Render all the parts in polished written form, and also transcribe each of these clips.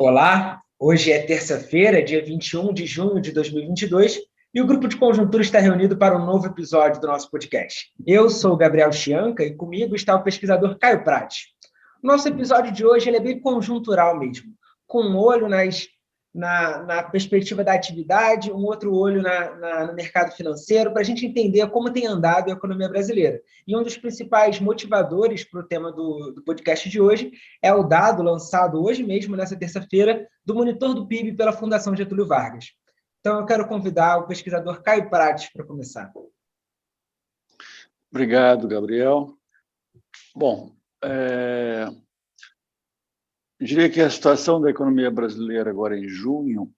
Olá, hoje é terça-feira, dia 21 de junho de 2022, e o Grupo de Conjuntura está reunido para um novo episódio do nosso podcast. Eu sou o Gabriel Chianca e comigo está o pesquisador Caio Prati. O nosso episódio de hoje ele é bem conjuntural mesmo, com um olho na perspectiva da atividade, um outro olho no mercado financeiro, para a gente entender como tem andado a economia brasileira. E um dos principais motivadores para o tema do podcast de hoje é o dado lançado hoje mesmo, nessa terça-feira, do Monitor do PIB pela Fundação Getúlio Vargas. Então, eu quero convidar o pesquisador Caio Prates para começar. Obrigado, Gabriel. Bom, eu diria que a situação da economia brasileira agora em junho,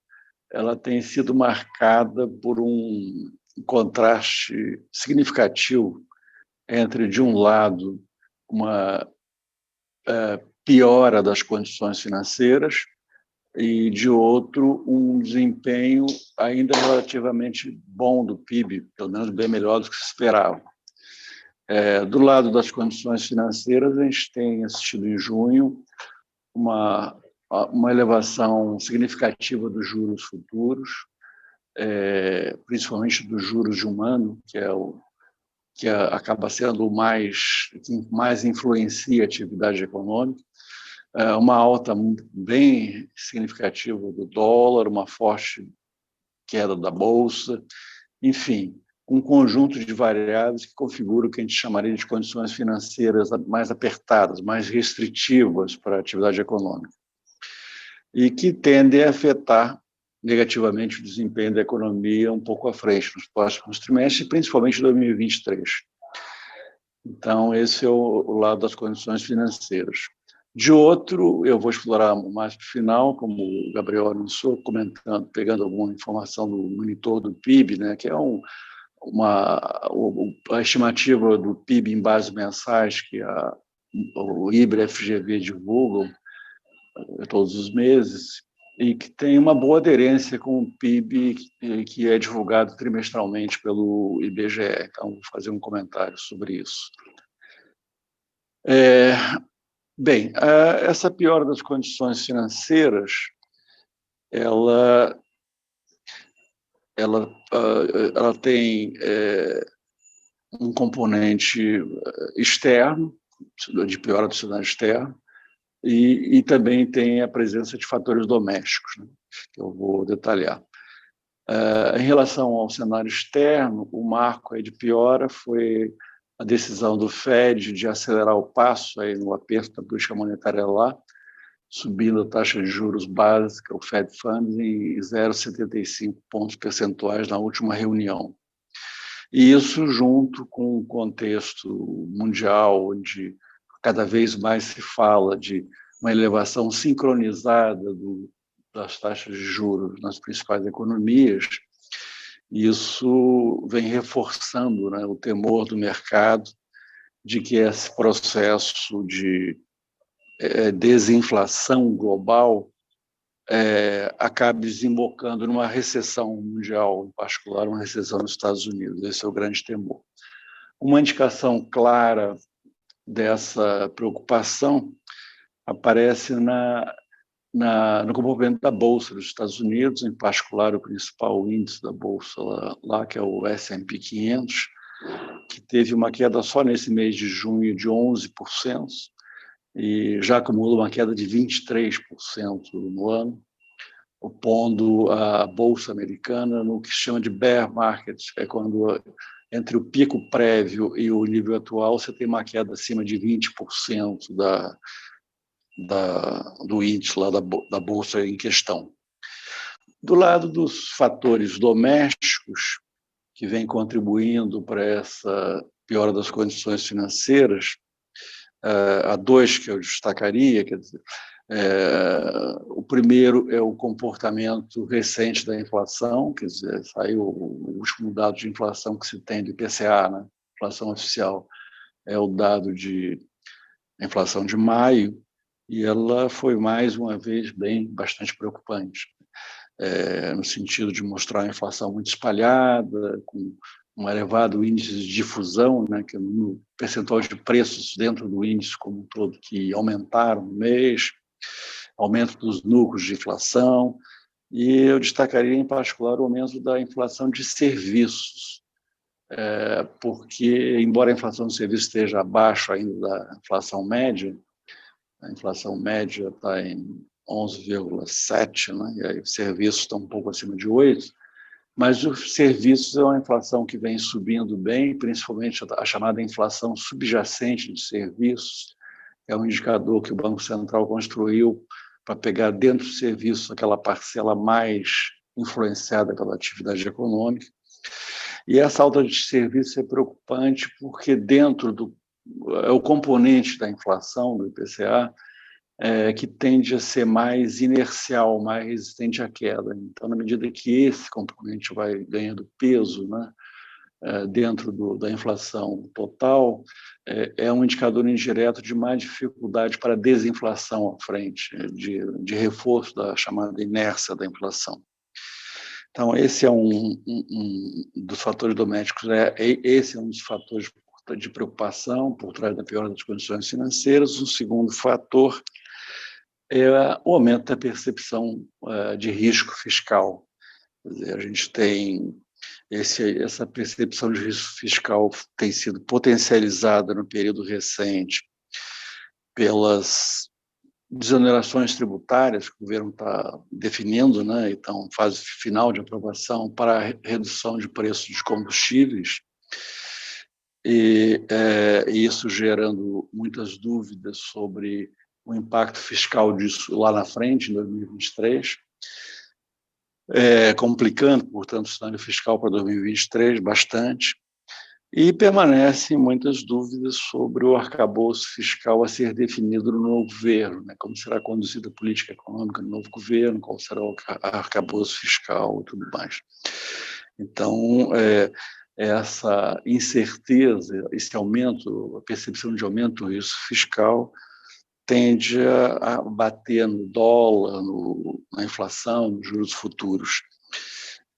ela tem sido marcada por um contraste significativo entre, de um lado, uma piora das condições financeiras e, de outro, um desempenho ainda relativamente bom do PIB, pelo menos bem melhor do que se esperava. Do lado das condições financeiras, a gente tem assistido em junho uma elevação significativa dos juros futuros, principalmente dos juros de um ano, que acaba sendo que mais influencia a atividade econômica, uma alta bem significativa do dólar, uma forte queda da bolsa, enfim, um conjunto de variáveis que configura o que a gente chamaria de condições financeiras mais apertadas, mais restritivas para a atividade econômica, e que tendem a afetar negativamente o desempenho da economia um pouco à frente, nos próximos trimestres, principalmente em 2023. Então, esse é o lado das condições financeiras. De outro, eu vou explorar mais para o final, como o Gabriel anunciou, comentando, pegando alguma informação do monitor do PIB, né, que é a estimativa do PIB em bases mensais que o IBRE-FGV divulgam todos os meses, e que tem uma boa aderência com o PIB que é divulgado trimestralmente pelo IBGE. Então, vou fazer um comentário sobre isso. Bem, essa piora das condições financeiras, ela tem um componente externo, de piora do cenário externo, e também tem a presença de fatores domésticos, né, que eu vou detalhar. Em relação ao cenário externo, o marco aí de piora foi a decisão do Fed de acelerar o passo aí no aperto da política monetária lá, subindo a taxa de juros básica, o Fed Funds, em 0,75 pontos percentuais na última reunião. E isso junto com o contexto mundial, onde cada vez mais se fala de uma elevação sincronizada das taxas de juros nas principais economias, isso vem reforçando, né, o temor do mercado de que esse processo de desinflação global acabe desembocando numa recessão mundial, em particular uma recessão nos Estados Unidos. Esse é o grande temor. Uma indicação clara dessa preocupação aparece no comportamento da Bolsa dos Estados Unidos, em particular o principal índice da Bolsa lá que é o S&P 500, que teve uma queda só nesse mês de junho de 11%, e já acumula uma queda de 23% no ano, opondo a Bolsa Americana no que se chama de bear market, é quando entre o pico prévio e o nível atual você tem uma queda acima de 20% do índice lá da Bolsa em questão. Do lado dos fatores domésticos, que vem contribuindo para essa piora das condições financeiras, há dois que eu destacaria, quer dizer, o primeiro é o comportamento recente da inflação, quer dizer, saiu o último dado de inflação que se tem do IPCA, né? Inflação oficial é o dado de inflação de maio, e ela foi mais uma vez bastante preocupante, no sentido de mostrar uma inflação muito espalhada, com um elevado índice de difusão, né, que é no percentual de preços dentro do índice como um todo que aumentaram no mês, aumento dos núcleos de inflação, e eu destacaria, em particular, o aumento da inflação de serviços, porque, embora a inflação de serviços esteja abaixo ainda da inflação média, a inflação média está em 11,7, né? E aí os serviços estão um pouco acima de 8, mas os serviços é uma inflação que vem subindo bem, principalmente a chamada inflação subjacente de serviços, que é um indicador que o Banco Central construiu para pegar dentro do serviço aquela parcela mais influenciada pela atividade econômica. E essa alta de serviço é preocupante porque dentro do é o componente da inflação do IPCA que tende a ser mais inercial, mais resistente à queda. Então, na medida que esse componente vai ganhando peso, né, dentro da inflação total, é um indicador indireto de mais dificuldade para desinflação à frente, de reforço da chamada inércia da inflação. Então, esse é um dos fatores domésticos, esse é um dos fatores de preocupação por trás da piora das condições financeiras. O segundo fator é o aumento da percepção de risco fiscal. Quer dizer, a gente tem essa percepção de risco fiscal tem sido potencializada no período recente pelas desonerações tributárias que o governo está definindo, né? Então, fase final de aprovação para a redução de preços de combustíveis, e isso gerando muitas dúvidas sobre o impacto fiscal disso lá na frente, em 2023, complicando, portanto, o cenário fiscal para 2023 bastante, e permanecem muitas dúvidas sobre o arcabouço fiscal a ser definido no novo governo, né? Como será conduzida a política econômica no novo governo, qual será o arcabouço fiscal e tudo mais. Então, essa incerteza, esse aumento, a percepção de aumento do risco fiscal tende a bater no dólar, na inflação, nos juros futuros.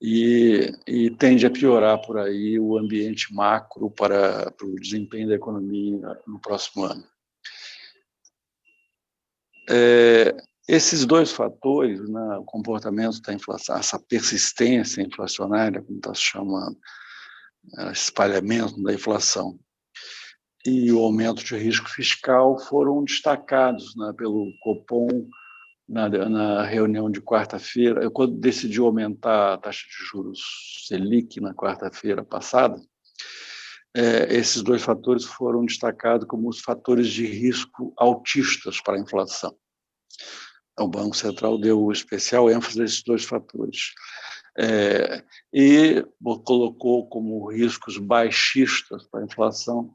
E tende a piorar por aí o ambiente macro para o desempenho da economia no próximo ano. Esses dois fatores, né, o comportamento da inflação, essa persistência inflacionária, como está se chamando, espalhamento da inflação, e o aumento de risco fiscal foram destacados, né, pelo Copom na reunião de quarta-feira. Quando decidiu aumentar a taxa de juros Selic na quarta-feira passada, esses dois fatores foram destacados como os fatores de risco altistas para a inflação. O Banco Central deu especial ênfase a esses dois fatores. E colocou como riscos baixistas para a inflação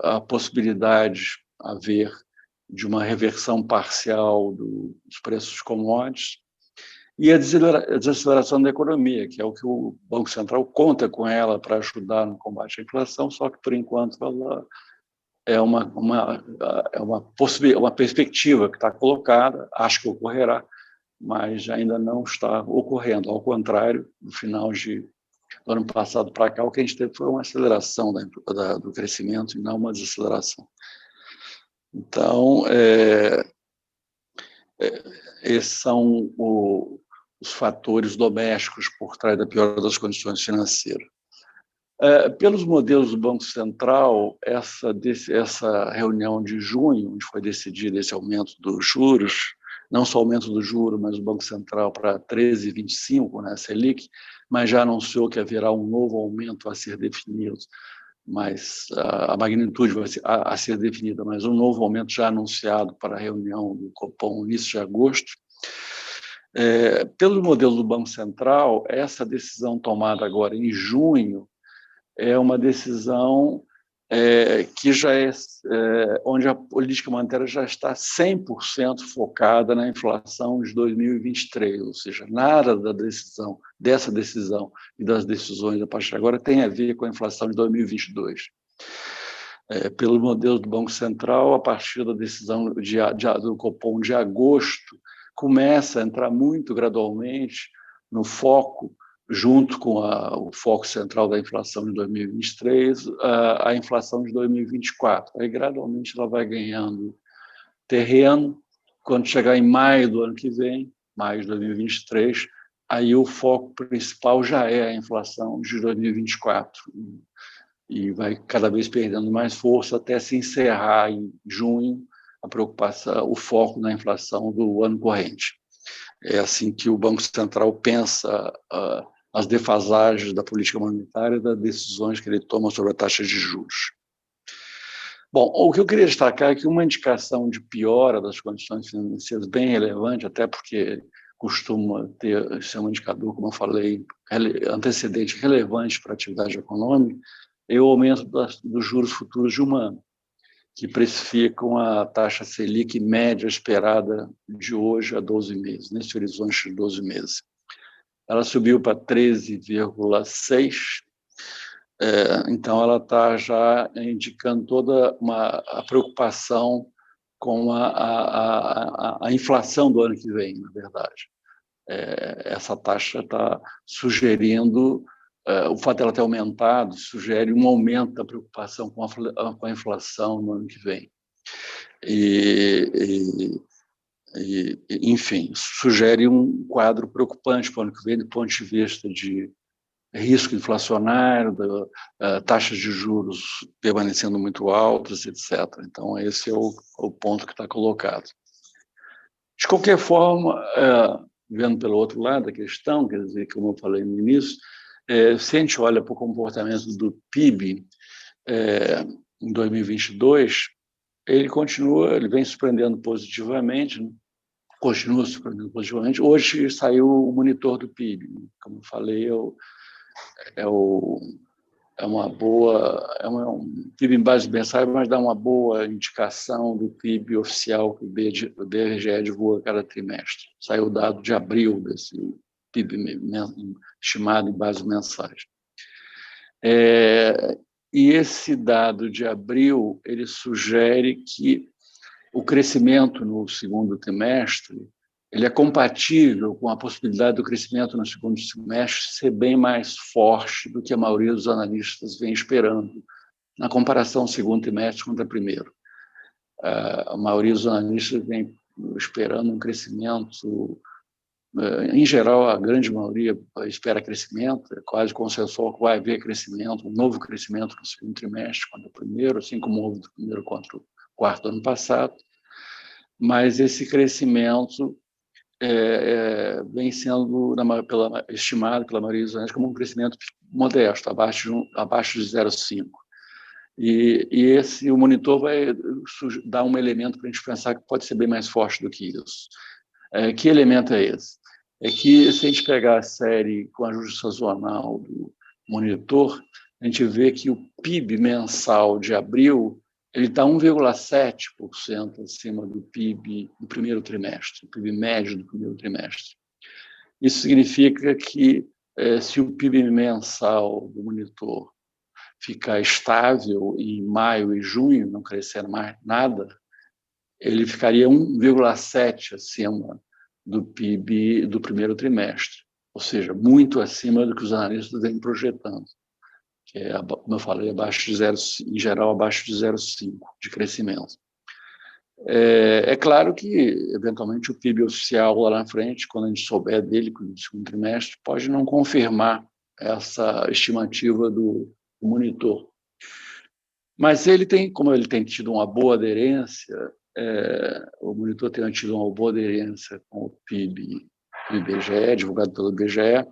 a possibilidade de haver de uma reversão parcial dos preços dos commodities e a desaceleração da economia, que é o que o Banco Central conta com ela para ajudar no combate à inflação, só que, por enquanto, ela é uma perspectiva que está colocada, acho que ocorrerá, mas ainda não está ocorrendo. Ao contrário, no final do ano passado para cá, o que a gente teve foi uma aceleração do crescimento e não uma desaceleração. Então, esses são os fatores domésticos por trás da piora das condições financeiras. Pelos modelos do Banco Central, essa reunião de junho, onde foi decidido esse aumento dos juros, não só o aumento do juro, mas o Banco Central para 13,25, né, Selic, mas já anunciou que haverá um novo aumento a ser definido, mas a magnitude vai a ser definida, mas um novo aumento já anunciado para a reunião do Copom no início de agosto. Pelo modelo do Banco Central, essa decisão tomada agora em junho é uma decisão que já onde a política monetária já está 100% focada na inflação de 2023, ou seja, nada dessa decisão e das decisões a partir de agora tem a ver com a inflação de 2022. Pelo modelo do Banco Central, a partir da decisão do Copom de agosto, começa a entrar muito gradualmente no foco, junto com o foco central da inflação de 2023, a inflação de 2024. Aí, gradualmente, ela vai ganhando terreno. Quando chegar em maio do ano que vem, maio de 2023, aí o foco principal já é a inflação de 2024 e vai cada vez perdendo mais força até se encerrar em junho a preocupação, o foco na inflação do ano corrente. É assim que o Banco Central pensa as defasagens da política monetária e das decisões que ele toma sobre a taxa de juros. Bom, o que eu queria destacar é que uma indicação de piora das condições financeiras bem relevante, até porque costuma ser um indicador, como eu falei, antecedente relevante para a atividade econômica, é o aumento dos juros futuros de 1 ano, que precificam a taxa Selic média esperada de hoje a 12 meses, nesse horizonte de 12 meses. Ela subiu para 13,6%, então ela está já indicando toda a preocupação com a inflação do ano que vem, na verdade. Essa taxa está sugerindo, o fato dela ter aumentado, sugere um aumento da preocupação com a inflação no ano que vem. Enfim, sugere um quadro preocupante para o ano que vem, do ponto de vista de risco inflacionário, taxas de juros permanecendo muito altas, etc. Então, esse é o ponto que está colocado. De qualquer forma, vendo pelo outro lado da questão, quer dizer, como eu falei no início, se a gente olha para o comportamento do PIB em 2022, ele vem surpreendendo positivamente, né? Continua surpreendendo positivamente. Hoje saiu o monitor do PIB, como eu falei, é uma boa, um PIB em base mensal, mas dá uma boa indicação do PIB oficial que o BRGE divulga cada trimestre. Saiu o dado de abril desse PIB estimado em bases mensais. E esse dado de abril, ele sugere que o crescimento no segundo trimestre ele é compatível com a possibilidade do crescimento no segundo semestre ser bem mais forte do que a maioria dos analistas vem esperando, na comparação segundo trimestre contra primeiro. A maioria dos analistas vem esperando um crescimento, em geral, a grande maioria espera crescimento, é quase consensual que vai haver crescimento, um novo crescimento no segundo trimestre contra o primeiro, assim como houve do primeiro contra o quarto ano passado, mas esse crescimento vem sendo estimado pela maioria dos analistas como um crescimento modesto, abaixo de 0,5. E o monitor vai dar um elemento para a gente pensar que pode ser bem mais forte do que isso. Que elemento é esse? É que, se a gente pegar a série com ajuste sazonal do monitor, a gente vê que o PIB mensal de abril ele está 1,7% acima do PIB do primeiro trimestre, o PIB médio do primeiro trimestre. Isso significa que, se o PIB mensal do monitor ficar estável em maio e junho, não crescer mais nada, ele ficaria 1,7% acima do PIB do primeiro trimestre, ou seja, muito acima do que os analistas vêm projetando, que é, como eu falei, abaixo de 0, em geral, abaixo de 0,5% de crescimento. É claro que, eventualmente, o PIB oficial lá na frente, quando a gente souber dele no segundo trimestre, pode não confirmar essa estimativa do monitor. Mas ele tem, como ele tem tido uma boa aderência, o monitor tem tido uma boa aderência com o PIB do IBGE, divulgado pelo IBGE.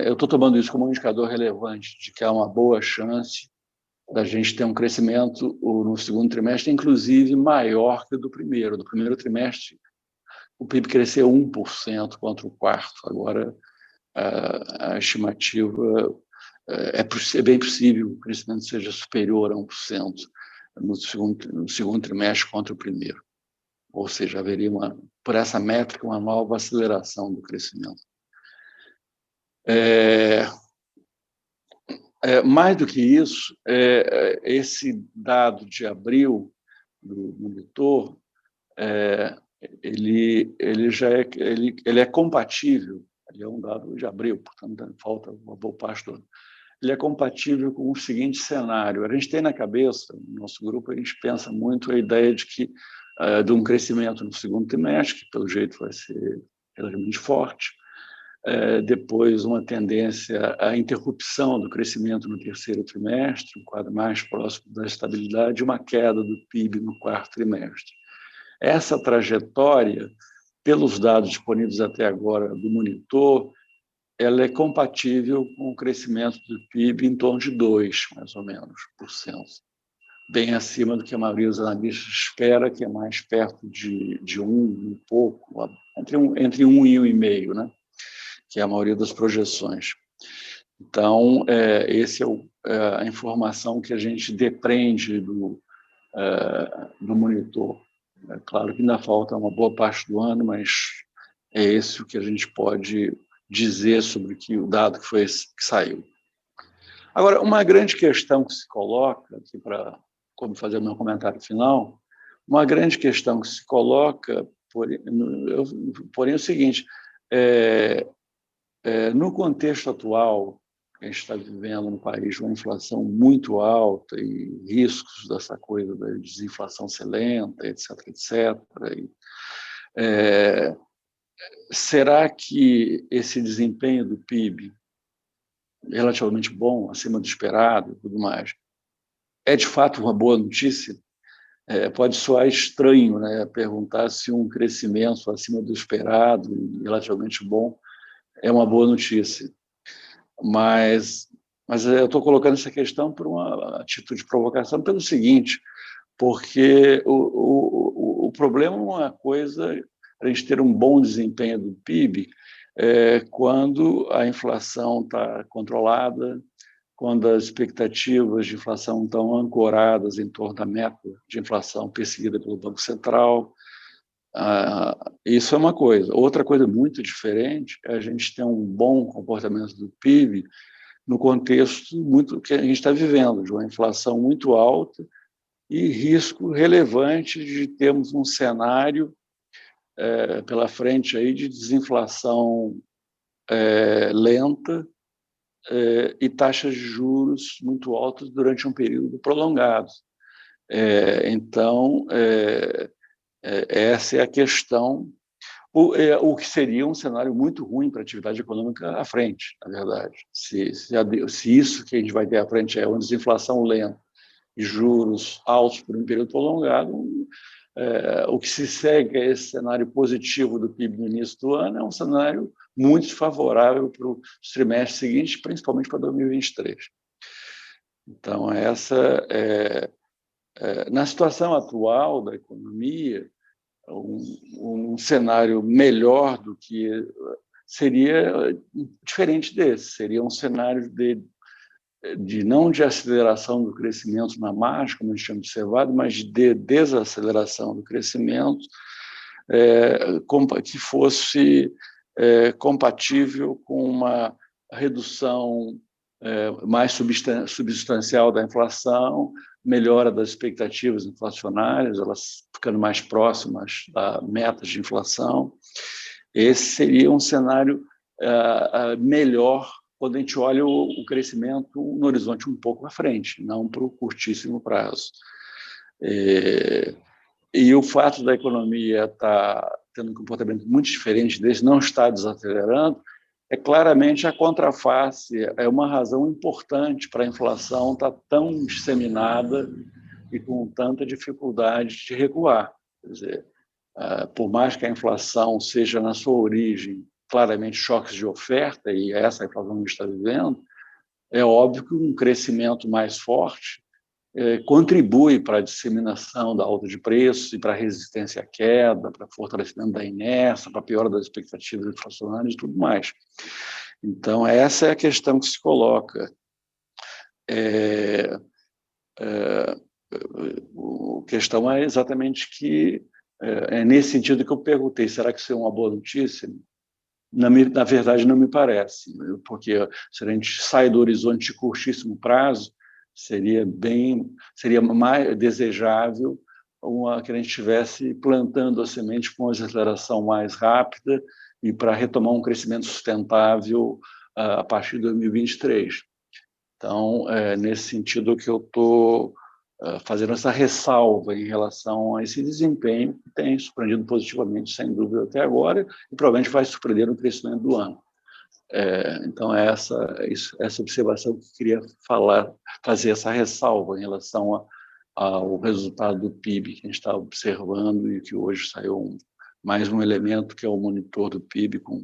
Eu estou tomando isso como um indicador relevante de que há uma boa chance da gente ter um crescimento no segundo trimestre, inclusive maior que o do primeiro. Do primeiro trimestre, o PIB cresceu 1% contra o quarto. Agora, a estimativa é bem possível que o crescimento seja superior a 1% no segundo trimestre contra o primeiro. Ou seja, haveria, por essa métrica, uma nova aceleração do crescimento. Mais do que isso, esse dado de abril do monitor, ele é compatível, ele é um dado de abril, portanto, falta uma boa parte do ano. ele é compatível com o seguinte cenário. A gente tem na cabeça, no nosso grupo, a gente pensa muito a ideia de que de um crescimento no segundo trimestre, que pelo jeito vai ser relativamente forte, depois uma tendência à interrupção do crescimento no terceiro trimestre, um quadro mais próximo da estabilidade, e uma queda do PIB no quarto trimestre. Essa trajetória, pelos dados disponíveis até agora do monitor, ela é compatível com o crescimento do PIB em torno de 2%, mais ou menos, por cento, bem acima do que a maioria dos analistas espera, que é mais perto de 1, um pouco, entre 1 e 1,5, né? Que é a maioria das projeções. Então, essa é a informação que a gente depende do monitor. É claro que ainda falta uma boa parte do ano, mas é esse o que a gente pode dizer sobre o dado que saiu. Agora, uma grande questão que se coloca, aqui para fazer o meu comentário final, uma grande questão que se coloca, porém é o seguinte, no contexto atual, a gente está vivendo no país uma inflação muito alta e riscos dessa coisa da desinflação ser lenta, etc., etc. Será que esse desempenho do PIB, relativamente bom, acima do esperado e tudo mais, é de fato uma boa notícia? Pode soar estranho, né, perguntar se um crescimento acima do esperado e relativamente bom é uma boa notícia. Mas eu estou colocando essa questão por uma atitude de provocação, pelo seguinte, porque o problema é uma coisa, a gente ter um bom desempenho do PIB, quando a inflação está controlada, quando as expectativas de inflação estão ancoradas em torno da meta de inflação perseguida pelo Banco Central. Isso é uma coisa. Outra coisa muito diferente é a gente ter um bom comportamento do PIB no contexto muito que a gente está vivendo, de uma inflação muito alta e risco relevante de termos um cenário pela frente aí de desinflação lenta e taxas de juros muito altas durante um período prolongado. Então, essa é a questão, o que seria um cenário muito ruim para a atividade econômica à frente, na verdade. Se isso que a gente vai ter à frente é uma desinflação lenta e juros altos por um período prolongado, o que se segue a esse cenário positivo do PIB no início do ano é um cenário muito favorável para os trimestres seguintes, principalmente para 2023. Então, na situação atual da economia, um cenário melhor do que seria diferente desse, seria um cenário não de aceleração do crescimento na margem, como a gente tinha observado, mas de desaceleração do crescimento, que fosse compatível com uma redução mais substancial da inflação, melhora das expectativas inflacionárias, elas ficando mais próximas da meta de inflação. Esse seria um cenário melhor quando a gente olha o crescimento no horizonte um pouco à frente, não para o curtíssimo prazo. E o fato da economia estar tendo um comportamento muito diferente desse, não estar desacelerando, é claramente a contraface, é uma razão importante para a inflação estar tão disseminada e com tanta dificuldade de recuar. Quer dizer, por mais que a inflação seja, na sua origem, claramente choques de oferta, e essa é a inflação que a gente está vivendo, é óbvio que um crescimento mais forte contribui para a disseminação da alta de preços e para a resistência à queda, para o fortalecimento da inércia, para a piora das expectativas inflacionárias e tudo mais. Então, essa é a questão que se coloca. A questão é exatamente que, nesse sentido que eu perguntei, será que isso é uma boa notícia? Na verdade, não me parece, porque se a gente sai do horizonte de curtíssimo prazo, seria mais desejável que a gente estivesse plantando a semente com uma aceleração mais rápida e para retomar um crescimento sustentável a partir de 2023. Então, nesse sentido que eu estou fazendo essa ressalva em relação a esse desempenho que tem surpreendido positivamente, sem dúvida, até agora, e provavelmente vai surpreender no crescimento do ano. Então, é essa observação que eu queria fazer essa ressalva em relação ao resultado do PIB que a gente está observando e que hoje saiu mais um elemento que é o monitor do PIB, com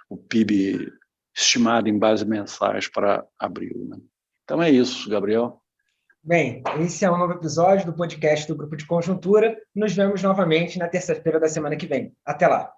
o PIB estimado em base mensais para abril. Né? Então é isso, Gabriel. Bem, esse é um novo episódio do podcast do Grupo de Conjuntura. Nos vemos novamente na terça-feira da semana que vem. Até lá!